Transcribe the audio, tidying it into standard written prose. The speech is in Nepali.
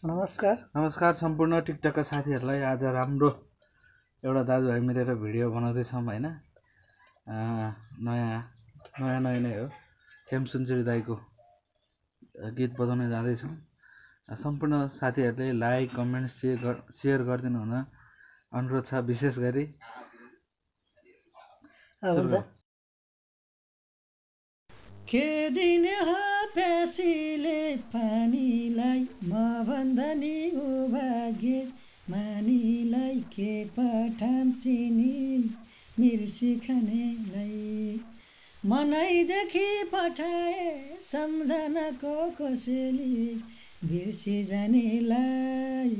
नमस्कार नमस्कार सम्पूर्ण टिकटकका साथीहरूलाई। आज राम्रो एउटा दाजुभाइ मिलेर भिडियो बनाउँदैछौँ होइन। नयाँ नै हो। खेमसुनचुरी दाईको गीत बजाउन जाँदैछौँ। सम्पूर्ण साथीहरूले लाइक कमेन्ट सेयर गरिदिनु हुन अनुरोध छ। विशेष गरी के दिने हो प्यासीले पानीलाई, म भन्दा नि उभागे मानीलाई, के पठाम चिनी मिर्सी खानेलाई। मनैदेखि पठाए सम्झनाको कोसेली, बिर्सी जानेलाई।